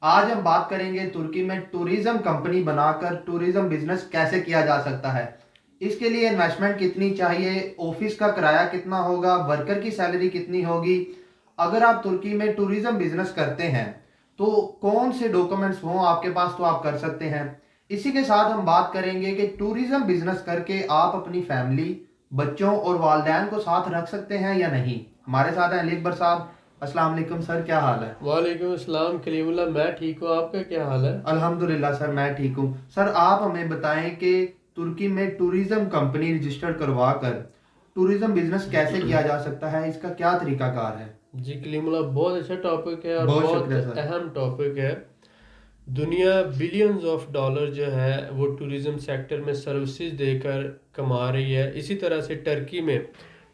आज हम बात करेंगे तुर्की में टूरिज्म कंपनी बनाकर टूरिज्म बिजनेस कैसे किया जा सकता है। इसके लिए इन्वेस्टमेंट कितनी चाहिए, ऑफिस का किराया कितना होगा, वर्कर की सैलरी कितनी होगी। अगर आप तुर्की में टूरिज्म बिजनेस करते हैं तो कौन से डॉक्यूमेंट्स हों आपके पास तो आप कर सकते हैं। इसी के साथ हम बात करेंगे कि टूरिज्म बिजनेस करके आप अपनी फैमिली, बच्चों और वालदैन को साथ रख सकते हैं या नहीं। हमारे साथ हैं अली अकबर साहब। अस्सलाम वालेकुम सर, क्या हाल है? वालेकुम अस्सलाम कलीमुल्लाह। मैं ठीक हूँ, आपका क्या हाल है? अल्हम्दुलिल्लाह सर, मैं ठीक हूँ। सर आप हमें बताएं कि तुर्की में टूरिज्म कंपनी रजिस्टर करवा कर टूरिज्म बिजनेस कैसे किया जा सकता है, इसका क्या तरीकाकार है? जी कलीमुल्लाह, बहुत अच्छा टॉपिक है और बहुत बहुत शुक्रिया सर। अहम टॉपिक है। दुनिया बिलियंस ऑफ डॉलर जो है वो टूरिज़्म सेक्टर में सर्विसेज देकर कमा रही है। इसी तरह से टर्की में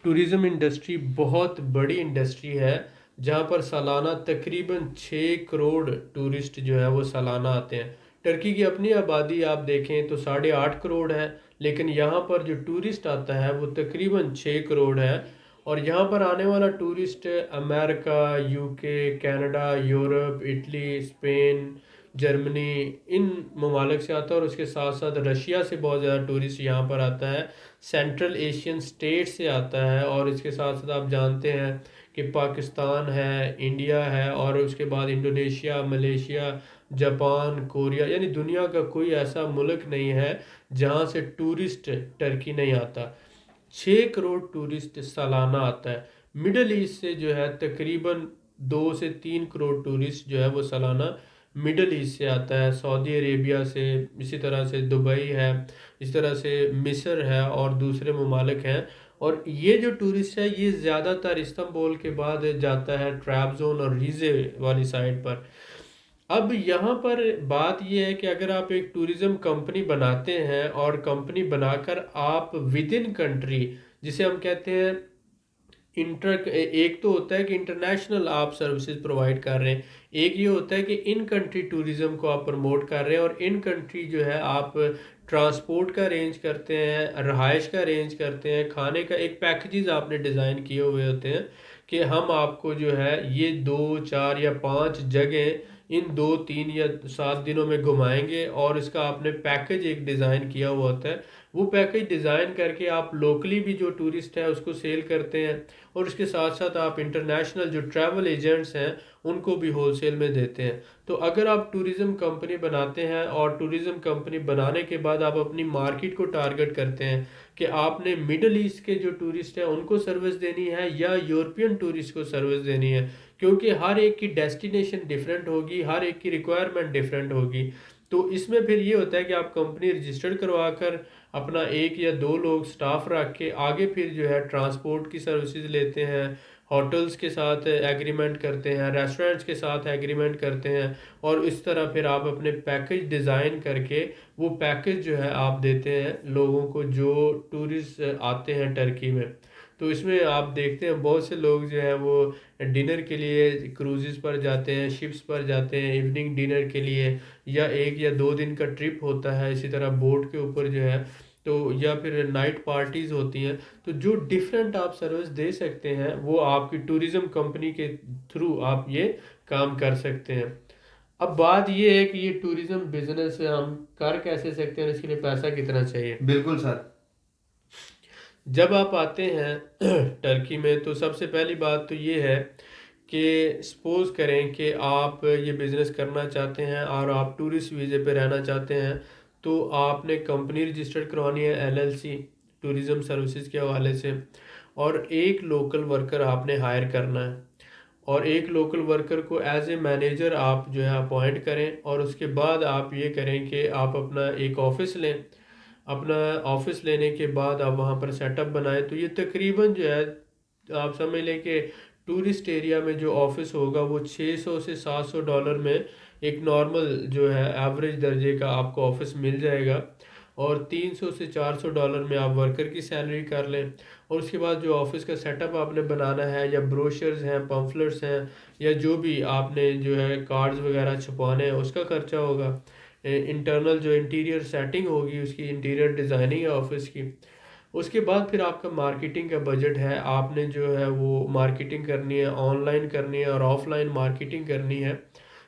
टूरिज़्म इंडस्ट्री बहुत बड़ी इंडस्ट्री है, जहाँ पर सालाना तकरीबन 6 करोड़ टूरिस्ट जो है वो सालाना आते हैं। टर्की की अपनी आबादी आप देखें तो 8.5 करोड़ है, लेकिन यहाँ पर जो टूरिस्ट आता है वो तकरीबन 6 करोड़ है। और यहाँ पर आने वाला tourist America, UK, Canada, Europe, Italy, Spain, Germany, इन ममालिक से आता है। और उसके साथ साथ रशिया से बहुत ज़्यादा टूरिस्ट यहाँ पर आता है, सेंट्रल एशियन स्टेट से आता है। और इसके साथ साथ आप जानते हैं कि पाकिस्तान है, इंडिया है, और उसके बाद इंडोनेशिया, मलेशिया, जापान, कोरिया, यानी दुनिया का कोई ऐसा मुल्क नहीं है जहाँ से टूरिस्ट टर्की नहीं आता। 6 करोड़ टूरिस्ट सालाना आता है। मिडल ईस्ट से जो है तकरीबन 2 से 3 करोड़ टूरिस्ट जो है वो सालाना मिडल ईस्ट से आता है, सऊदी अरेबिया से, इसी तरह से दुबई है, इस तरह से मिस्र है और दूसरे ममालिक हैं। और ये जो टूरिस्ट है ये ज़्यादातर इस्तांबुल के बाद जाता है ट्रैबज़ोन और रीज़े वाली साइड पर। अब यहाँ पर बात यह है कि अगर आप एक टूरिज्म कंपनी बनाते हैं और कंपनी बनाकर आप विद इन कंट्री, जिसे हम कहते हैं इंटर, एक तो होता है कि इंटरनेशनल आप सर्विसेज प्रोवाइड कर रहे हैं, एक ये होता है कि इन कंट्री टूरिज्म को आप प्रमोट कर रहे हैं। और इन कंट्री जो है आप ट्रांसपोर्ट का अरेंज करते हैं, रहाइश का अरेंज करते हैं, खाने का एक पैकेजेस आपने डिज़ाइन किए हुए होते हैं कि हम आपको जो है ये 2, 4 या 5 जगह इन 2, 3 या 7 दिनों में घुमाएंगे। और इसका आपने पैकेज एक डिज़ाइन किया हुआ होता है। वो पैकेज डिज़ाइन करके आप लोकली भी जो टूरिस्ट है उसको सेल करते हैं, और उसके साथ साथ आप इंटरनेशनल जो ट्रैवल एजेंट्स हैं उनको भी होलसेल में देते हैं। तो अगर आप टूरिज़्म कंपनी बनाते हैं और टूरिज़्म कंपनी बनाने के बाद आप अपनी मार्केट को टारगेट करते हैं कि आपने मिडल ईस्ट के जो टूरिस्ट हैं उनको सर्विस देनी है या यूरोपियन टूरिस्ट को सर्विस देनी है, क्योंकि हर एक की डेस्टिनेशन डिफरेंट होगी, हर एक की रिक्वायरमेंट डिफरेंट होगी। तो इसमें फिर ये होता है कि आप कंपनी रजिस्टर्ड करवा कर अपना 1 या 2 लोग स्टाफ रख के आगे फिर जो है ट्रांसपोर्ट की सर्विसेज लेते हैं, होटल्स के साथ एग्रीमेंट करते हैं, रेस्टोरेंट्स के साथ एग्रीमेंट करते हैं। और इस तरह फिर आप अपने पैकेज डिज़ाइन करके वो पैकेज जो है आप देते हैं लोगों को जो टूरिस्ट आते हैं टर्की में। तो इसमें आप देखते हैं बहुत से लोग जो हैं वो डिनर के लिए क्रूज़ेस पर जाते हैं, शिप्स पर जाते हैं इवनिंग डिनर के लिए, या 1 या 2 दिन का ट्रिप होता है इसी तरह बोट के ऊपर जो है। तो या फिर नाइट पार्टीज होती हैं। तो जो डिफरेंट आप सर्विस दे सकते हैं वो आपकी टूरिज्म कंपनी के थ्रू आप ये काम कर सकते हैं। अब बात ये है कि ये टूरिज्म बिजनेस हम कर कैसे सकते हैं और इसके लिए पैसा कितना चाहिए। बिल्कुल सर। जब आप आते हैं टर्की में तो सबसे पहली बात तो ये है कि सपोज़ करें कि आप ये बिज़नेस करना चाहते हैं और आप टूरिस्ट वीज़े पे रहना चाहते हैं, तो आपने कंपनी रजिस्टर्ड करवानी है एलएलसी, टूरिज़्म सर्विसेज के हवाले से। और एक लोकल वर्कर आपने हायर करना है, और एक लोकल वर्कर को एज ए मैनेजर आप जो है अपॉइंट करें। और उसके बाद आप ये करें कि आप अपना एक ऑफ़िस लें। अपना ऑफ़िस लेने के बाद आप वहाँ पर सेटअप बनाएं। तो ये तकरीबन जो है आप समझ लें कि टूरिस्ट एरिया में जो ऑफिस होगा वो 600 से 700 डॉलर में एक नॉर्मल जो है एवरेज दर्जे का आपको ऑफिस मिल जाएगा। और 300 से 400 डॉलर में आप वर्कर की सैलरी कर लें। और उसके बाद जो ऑफिस का सेटअप आपने बनाना है, या ब्रोशर्स हैं, पम्फलेट्स हैं, या जो भी आपने जो है कार्ड्स वगैरह छपवाने हैं उसका खर्चा होगा। इंटरनल जो इंटीरियर सेटिंग होगी उसकी, इंटीरियर डिज़ाइनिंग है ऑफिस की। उसके बाद फिर आपका मार्केटिंग का बजट है, आपने जो है वो मार्केटिंग करनी है, ऑनलाइन करनी है और ऑफलाइन मार्केटिंग करनी है।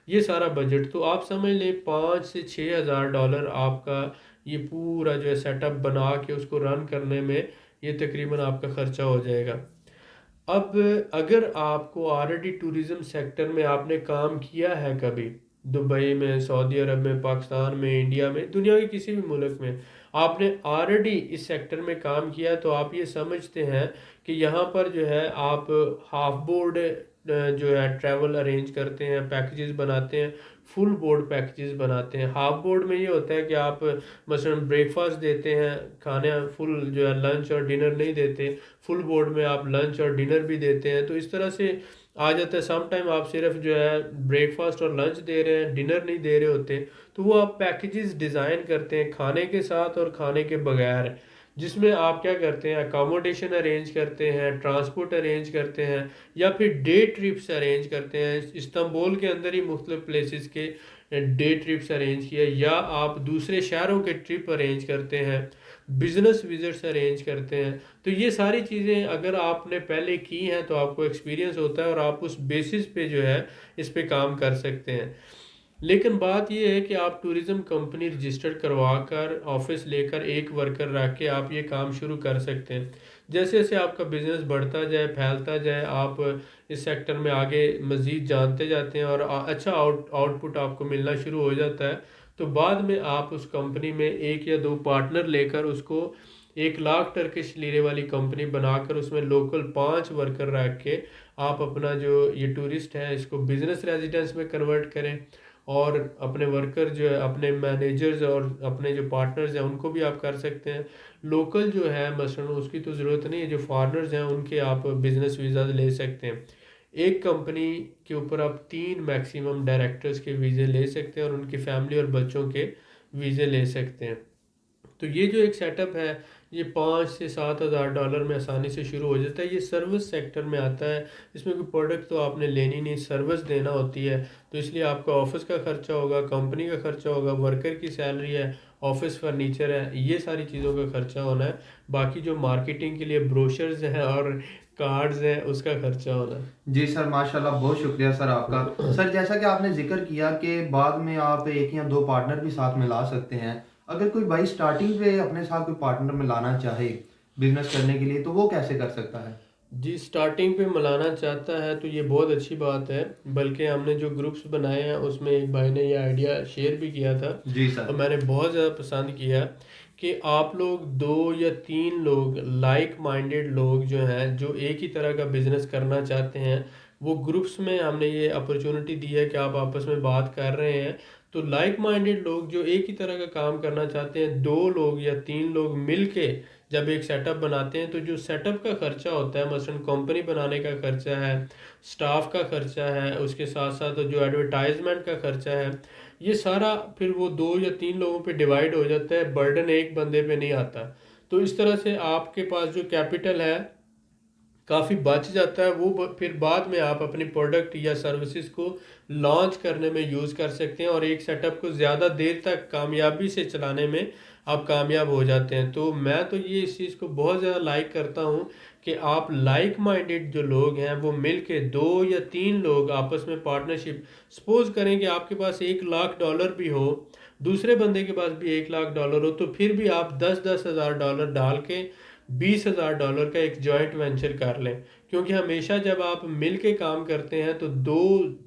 ये सारा बजट, तो आप समझ लें 5 से 6 हज़ार डॉलर आपका ये पूरा जो है सेटअप बना के उसको रन करने में ये तकरीबन आपका खर्चा हो जाएगा। अब अगर आपको ऑलरेडी टूरिज्म सेक्टर में आपने काम किया है कभी, दुबई में, सऊदी अरब में, पाकिस्तान में, इंडिया में, दुनिया के किसी भी मुल्क में आपने ऑलरेडी इस सेक्टर में काम किया है, तो आप ये समझते हैं कि यहाँ पर जो है आप हाफ बोर्ड जो है ट्रैवल अरेंज करते हैं, पैकेजेस बनाते हैं, फुल बोर्ड पैकेजेस बनाते हैं। हाफ बोर्ड में ये होता है कि आप मसलन ब्रेकफास्ट देते हैं, खाने फुल जो है लंच और डिनर नहीं देते, फुल बोर्ड में आप लंच और डिनर भी देते हैं। तो इस तरह से आ जाता है सम टाइम आप सिर्फ जो है ब्रेकफास्ट और लंच दे रहे हैं, डिनर नहीं दे रहे होते, तो वो आप पैकेजेस डिज़ाइन करते हैं खाने के साथ और खाने के बगैर, जिसमें आप क्या करते हैं, अकोमोडेशन अरेंज करते हैं, ट्रांसपोर्ट अरेंज करते हैं, या फिर डे ट्रिप्स अरेंज करते हैं। इस्तांबुल के अंदर ही मुख्तलिफ प्लेसेस के डे ट्रिप्स अरेंज किए, या आप दूसरे शहरों के ट्रिप अरेंज करते हैं, बिजनेस विजिट्स अरेंज करते हैं। तो ये सारी चीज़ें अगर आपने पहले की हैं तो आपको एक्सपीरियंस होता है और आप उस बेसिस पे जो है इस पे काम कर सकते हैं। लेकिन बात यह है कि आप टूरिज़्म कंपनी रजिस्टर्ड करवा कर ऑफिस लेकर एक वर्कर रख के आप ये काम शुरू कर सकते हैं। जैसे जैसे आपका बिजनेस बढ़ता जाए, फैलता जाए, आप इस सेक्टर में आगे मज़ीद जानते जाते हैं और अच्छा आउटपुट आपको मिलना शुरू हो जाता है, तो बाद में आप उस कंपनी में एक या दो पार्टनर लेकर उसको 1 लाख टर्किश लीरे वाली कंपनी बनाकर उसमें लोकल 5 वर्कर रख के आप अपना जो ये टूरिस्ट है इसको बिजनेस रेजिडेंस में कन्वर्ट करें, और अपने वर्कर जो है, अपने मैनेजर्स और अपने जो पार्टनर्स हैं उनको भी आप कर सकते हैं। लोकल जो है मसलन उसकी तो ज़रूरत नहीं है, जो फॉरेनर्स हैं उनके आप बिजनेस वीज़ा ले सकते हैं। एक कंपनी के ऊपर आप 3 मैक्सिमम डायरेक्टर्स के वीज़े ले सकते हैं और उनकी फैमिली और बच्चों के वीज़े ले सकते हैं। तो ये जो एक सेटअप है ये 5 से 7 हज़ार डॉलर में आसानी से शुरू हो जाता है। ये सर्विस सेक्टर में आता है, इसमें कोई प्रोडक्ट तो आपने लेनी नहीं, सर्विस देना होती है। तो इसलिए आपका ऑफिस का खर्चा होगा, कंपनी का खर्चा होगा, वर्कर की सैलरी है, ऑफिस फर्नीचर है, ये सारी चीज़ों का खर्चा होना है। बाकी जो मार्केटिंग के लिए ब्रोशर्स हैं और कार्ड्स हैं उसका खर्चा होना है। जी सर, माशाल्लाह, बहुत शुक्रिया सर आपका। सर, जैसा कि आपने जिक्र किया कि बाद में आप एक या दो पार्टनर भी साथ में ला सकते हैं। अगर कोई भाई स्टार्टिंग पे अपने साथ कोई पार्टनर में लाना चाहे बिजनेस करने के लिए, तो वो कैसे कर सकता है? जी, स्टार्टिंग पे मिलाना चाहता है तो ये बहुत अच्छी बात है। बल्कि हमने जो ग्रुप्स बनाए हैं उसमें एक भाई ने ये आइडिया शेयर भी किया था जी और सर। मैंने बहुत ज़्यादा पसंद किया कि आप लोग 2 या 3 लोग लाइक माइंडेड लोग जो हैं, जो एक ही तरह का बिजनेस करना चाहते हैं, वो ग्रुप्स में हमने ये अपॉर्चुनिटी दी है कि आप आपस में बात कर रहे हैं। तो लाइक माइंडेड लोग जो एक ही तरह का काम करना चाहते हैं, 2 लोग या 3 लोग मिल के जब एक सेटअप बनाते हैं, तो जो सेटअप का खर्चा होता है, मसलन कंपनी बनाने का खर्चा है, स्टाफ का खर्चा है, उसके साथ साथ जो एडवर्टाइजमेंट का खर्चा है, ये सारा फिर वो 2 या 3 लोगों पे डिवाइड हो जाता है, बर्डन एक बंदे पे नहीं आता। तो इस तरह से आपके पास जो कैपिटल है काफ़ी बच जाता है, वो फिर बाद में आप अपनी प्रोडक्ट या सर्विसेज को लॉन्च करने में यूज़ कर सकते हैं और एक सेटअप को ज़्यादा देर तक कामयाबी से चलाने में आप कामयाब हो जाते हैं। तो मैं तो ये इस चीज़ को बहुत ज़्यादा लाइक करता हूँ कि आप लाइक माइंडेड जो लोग हैं वो मिल के 2 या 3 लोग आपस में पार्टनरशिप, सपोज करें कि आपके पास 1 लाख डॉलर भी हो, दूसरे बंदे के पास भी 1 लाख डॉलर हो, तो फिर भी आप 10-10 हज़ार डॉलर डाल के 20 हज़ार डॉलर का एक जॉइंट वेंचर कर लें। क्योंकि हमेशा जब आप मिल के काम करते हैं तो दो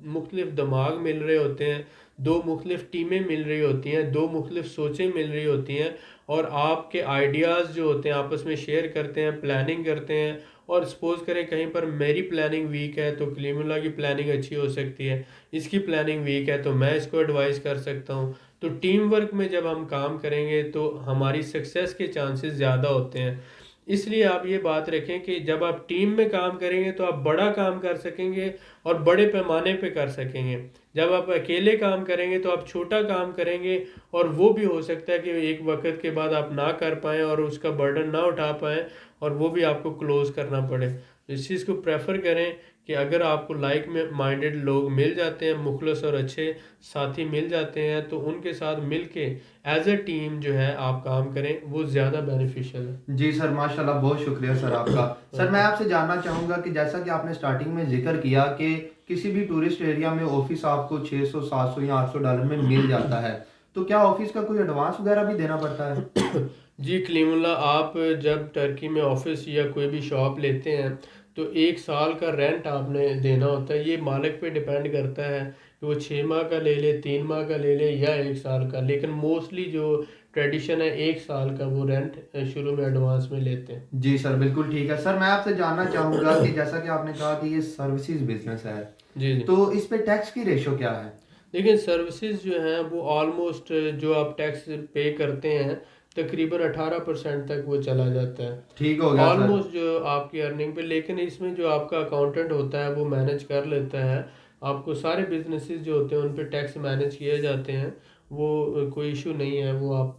मुख्तलिफ दिमाग मिल रहे होते हैं, दो मुख्तलिफ टीमें मिल रही होती हैं, दो मुख्तलिफ सोचें मिल रही होती हैं, और आपके आइडियाज़ जो होते हैं आपस में शेयर करते हैं, प्लानिंग करते हैं। और सपोज़ करें कहीं पर मेरी प्लानिंग वीक है तो कलीमुल्लाह की प्लानिंग अच्छी हो सकती है, इसकी प्लानिंग वीक है तो मैं इसको एडवाइस कर सकता हूँ। तो टीम वर्क में जब हम काम करेंगे तो हमारी सक्सेस के चांसेस ज़्यादा होते हैं। इसलिए आप ये बात रखें कि जब आप टीम में काम करेंगे तो आप बड़ा काम कर सकेंगे और बड़े पैमाने पे कर सकेंगे। जब आप अकेले काम करेंगे तो आप छोटा काम करेंगे और वो भी हो सकता है कि एक वक्त के बाद आप ना कर पाएँ और उसका बर्डन ना उठा पाएँ और वो भी आपको क्लोज़ करना पड़े। तो इस चीज़ को प्रेफर करें कि अगर आपको लाइक में माइंडेड लोग मिल जाते हैं, मुखलस और अच्छे साथी मिल जाते हैं, तो उनके साथ मिल के एज अ टीम जो है आप काम करें, वो ज़्यादा बेनिफिशियल है। जी सर, माशाल्लाह, बहुत शुक्रिया सर आपका। सर मैं वेलकम। आपसे जानना चाहूँगा कि जैसा कि आपने स्टार्टिंग में ज़िक्र किया कि किसी भी टूरिस्ट एरिया में ऑफ़िस आपको 600, 700 या $800 में मिल जाता है, तो क्या ऑफ़िस का कोई एडवांस वगैरह भी देना पड़ता है? जी कलीमुल्ला, आप जब टर्की में ऑफिस या कोई भी शॉप लेते हैं तो 1 साल का रेंट आपने देना होता है। ये मालिक पे डिपेंड करता है कि वो 6 माह का ले ले, 3 माह का ले ले या 1 साल का, लेकिन मोस्टली जो ट्रेडिशन है 1 साल का वो रेंट शुरू में एडवांस में लेते हैं। जी सर, बिल्कुल ठीक है। सर मैं आपसे जानना चाहूँगा कि जैसा कि आपने कहा कि ये सर्विसेज़ बिज़नेस है, जी जी। तो इस पे टैक्स की रेशो क्या है? देखिए सर्विसेज जो हैं वो ऑलमोस्ट जो आप टैक्स पे करते हैं तकरीबन 18% तक वो चला जाता है ठीक हो गया सर। ऑलमोस्ट जो आपकी अर्निंग पे। लेकिन इसमें जो आपका अकाउंटेंट होता है वो मैनेज कर लेता है। आपको सारे बिजनेसेस जो होते हैं उन पे टैक्स मैनेज किए जाते हैं। वो कोई इशू नहीं है, वो आप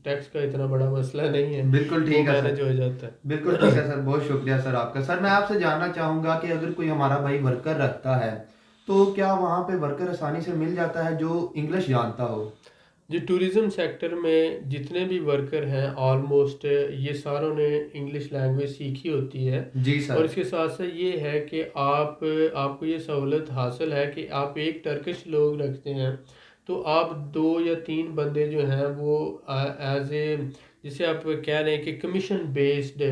टैक्स का इतना बड़ा मसला नहीं है, बिल्कुल वो ठीक है मैनेज सर। हो जाता बिल्कुल ठीक है है। सर, बहुत शुक्रिया सर आपका। सर मैं आपसे जानना चाहूँगा कि अगर कोई हमारा भाई वर्कर रखता है, तो क्या वहाँ पे वर्कर आसानी से मिल जाता है जो इंग्लिश जानता हो? जी टूरिज़्म सेक्टर में जितने भी वर्कर हैं ऑलमोस्ट ये सारों ने इंग्लिश लैंग्वेज सीखी होती है। जी और सर। इसके साथ साथ ये है कि आपको ये सहूलत हासिल है कि आप एक टर्किश लोग रखते हैं तो आप 2 या 3 बंदे जो हैं वो एज ए, जिसे आप कह रहे हैं कि कमीशन बेस्ड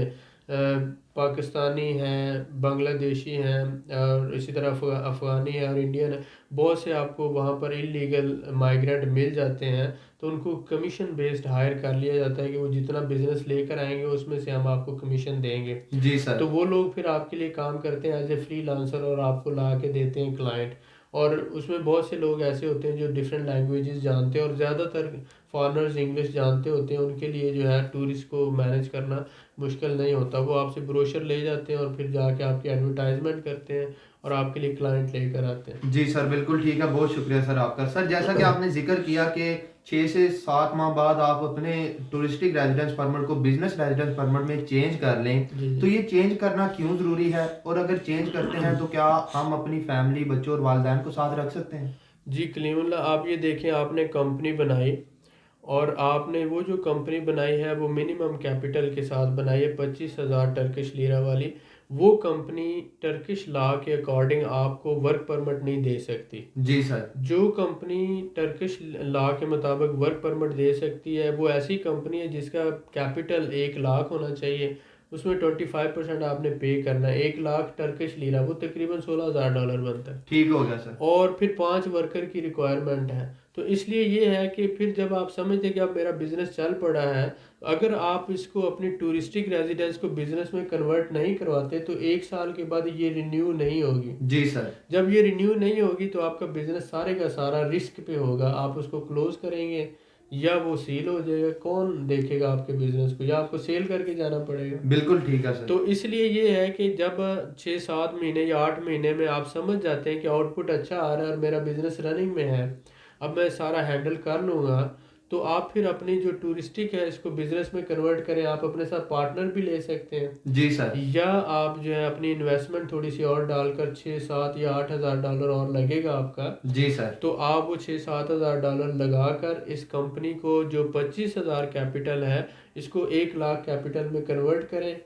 पाकिस्तानी हैं, बांग्लादेशी हैं और इसी तरह अफ़गानी है और इंडियन है, बहुत से आपको वहाँ पर इलीगल माइग्रेंट मिल जाते हैं। तो उनको कमीशन बेस्ड हायर कर लिया जाता है कि वो जितना बिजनेस लेकर आएंगे उसमें से हम आपको कमीशन देंगे। जी सर। तो वो लोग फिर आपके लिए काम करते हैं एज ए फ्रीलांसर और आपको ला के देते हैं क्लाइंट। और उसमें बहुत से लोग ऐसे होते हैं जो डिफरेंट लैंग्वेजेस जानते हैं और ज़्यादातर फॉरेनर्स इंग्लिश जानते होते हैं। उनके लिए जो है टूरिस्ट को मैनेज करना मुश्किल नहीं होता। वो आपसे ब्रोशर ले जाते हैं और फिर जाके आपकी एडवर्टाइजमेंट करते हैं और आपके लिए क्लाइंट लेकर आते हैं। जी सर, बिल्कुल ठीक है, बहुत शुक्रिया सर आपका। सर जैसा कि आपने ज़िक्र किया कि 6 से 7 माह बाद आप अपने टूरिस्टिक रेज़िडेंस परमिट को बिज़नेस रेज़िडेंस परमिट में चेंज कर लें, जी तो जी। ये चेंज करना क्यों ज़रूरी है? और अगर चेंज करते हैं तो क्या हम अपनी फैमिली, बच्चों और वालिदैन को साथ रख सकते हैं? जी कलीमुल्ला, आप ये देखें, आपने कंपनी बनाई और आपने वो जो कंपनी बनाई है वो मिनिमम कैपिटल के साथ बनाई है 25,000 टर्किश लीरा वाली। वो कंपनी टर्किश लॉ के अकॉर्डिंग आपको वर्क परमिट नहीं दे सकती। जी सर। जो कंपनी टर्किश लॉ के मुताबिक वर्क परमिट दे सकती है वो ऐसी कंपनी है जिसका कैपिटल 1 लाख होना चाहिए। उसमें 25% आपने पे करना है। 1 लाख टर्किश लीरा वो तकरीबन $16,000 बनता है। ठीक हो गया सर। और फिर 5 वर्कर की रिक्वायरमेंट है। तो इसलिए ये है कि फिर जब आप समझते कि अब मेरा बिजनेस चल पड़ा है, अगर आप इसको अपनी टूरिस्टिक रेजिडेंस को बिजनेस में कन्वर्ट नहीं करवाते तो 1 साल के बाद ये रिन्यू नहीं होगी। जी सर। जब ये रिन्यू नहीं होगी तो आपका बिजनेस सारे का सारा रिस्क पे होगा। आप उसको क्लोज करेंगे या वो सेल हो जाएगा, कौन देखेगा आपके बिजनेस को, या आपको सेल करके जाना पड़ेगा। बिल्कुल ठीक है सर। तो इसलिए ये है कि जब 6-7 महीने या 8 महीने में आप समझ जाते हैं कि आउटपुट अच्छा आ रहा है और मेरा बिजनेस रनिंग में है, अब मैं सारा हैंडल कर लूँगा, तो आप फिर अपनी जो टूरिस्टिक है इसको बिजनेस में कन्वर्ट करें। आप अपने साथ पार्टनर भी ले सकते हैं जी सर। या आप जो है अपनी इन्वेस्टमेंट थोड़ी सी और डालकर 6-7 या 8 हज़ार डॉलर और लगेगा आपका, जी सर। तो आप वो 6-7 हज़ार डॉलर लगाकर इस कंपनी को जो 25,000 कैपिटल है इसको 1 लाख कैपिटल में कन्वर्ट करें।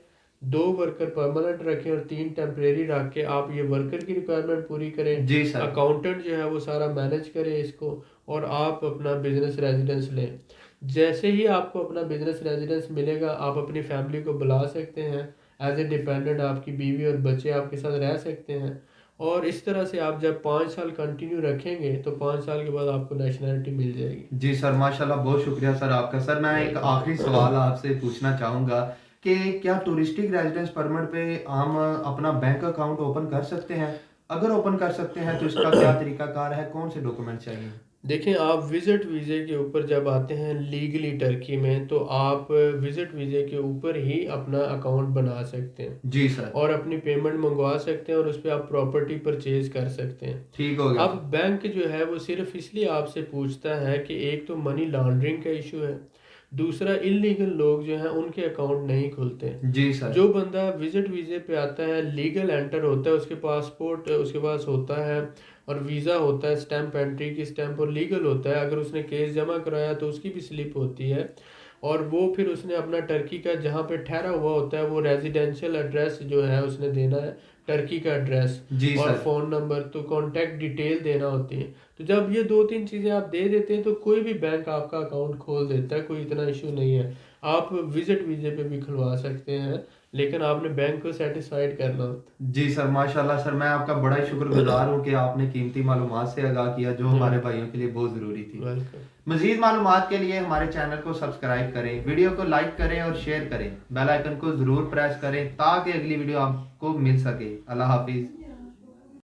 2 वर्कर परमानेंट रखें और 3 टेम्परेरी रख के आप ये वर्कर की रिक्वायरमेंट पूरी करें। जी सर। अकाउंटेंट जो है वो सारा मैनेज करे इसको और आप अपना बिजनेस रेजिडेंस लें। जैसे ही आपको अपना बिजनेस रेजिडेंस मिलेगा आप अपनी फैमिली को बुला सकते हैं एज ए डिपेंडेंट। आपकी बीवी और बच्चे आपके साथ रह सकते हैं और इस तरह से आप जब 5 साल कंटिन्यू रखेंगे तो 5 साल के बाद आपको नेशनैलिटी मिल जाएगी। जी सर, माशाल्लाह, बहुत शुक्रिया सर आपका। सर मैं एक वेलकम। आखिरी सवाल आपसे पूछना चाहूँगा कि क्या टूरिस्टिक रेजिडेंस परमिट पे हम अपना बैंक अकाउंट ओपन कर सकते हैं? अगर ओपन कर सकते हैं तो इसका क्या तरीकाकार है? कौन से डॉक्यूमेंट चाहिए? देखें, आप विज़िट वीज़े के ऊपर जब आते हैं लीगली टर्की में तो आप विज़िट वीज़े के ऊपर ही अपना अकाउंट बना सकते हैं जी सर। और अपनी पेमेंट मंगवा सकते हैं और उस पर आप प्रॉपर्टी परचेज कर सकते हैं। ठीक हो गया अब सर। बैंक जो है वो सिर्फ इसलिए आपसे पूछता है कि एक तो मनी लॉन्ड्रिंग का इशू है, दूसरा इलीगल लोग जो हैं उनके अकाउंट नहीं खुलते। जी सर। जो बंदा विजिट वीज़े पे आता है, लीगल एंटर होता है, उसके पासपोर्ट उसके पास होता है और वीज़ा होता है, स्टैंप एंट्री की स्टैंप और लीगल होता है, अगर उसने केस जमा कराया तो उसकी भी स्लिप होती है, और वो फिर उसने अपना टर्की का जहाँ पे ठहरा हुआ होता है वो रेजिडेंशियल एड्रेस जो है उसने देना है, टर्की का एड्रेस जी और सर। फ़ोन नंबर, तो कॉन्टैक्ट डिटेल देना होती है। तो जब ये 2-3 चीज़ें आप दे देते हैं तो कोई भी बैंक आपका अकाउंट खोल देता है, कोई इतना इशू नहीं है। आप विजिट वीज़े पे भी खुलवा सकते हैं, लेकिन आपने बैंक को सेटिस्फाइड करना होता जी सर, माशाल्लाह सर, मैं आपका बड़ा ही शुक्रगुजार हूँ कि आपने कीमती मालूमात से आगाह किया जो है। हमारे भाइयों के लिए बहुत ज़रूरी थी। वेलकम। मज़ीद मालूमात के लिए हमारे चैनल को सब्सक्राइब करें, वीडियो को लाइक करें और शेयर करें, बेल आइकन को ज़रूर प्रेस करें ताकि अगली वीडियो आपको मिल सके। अल्लाह हाफिज़।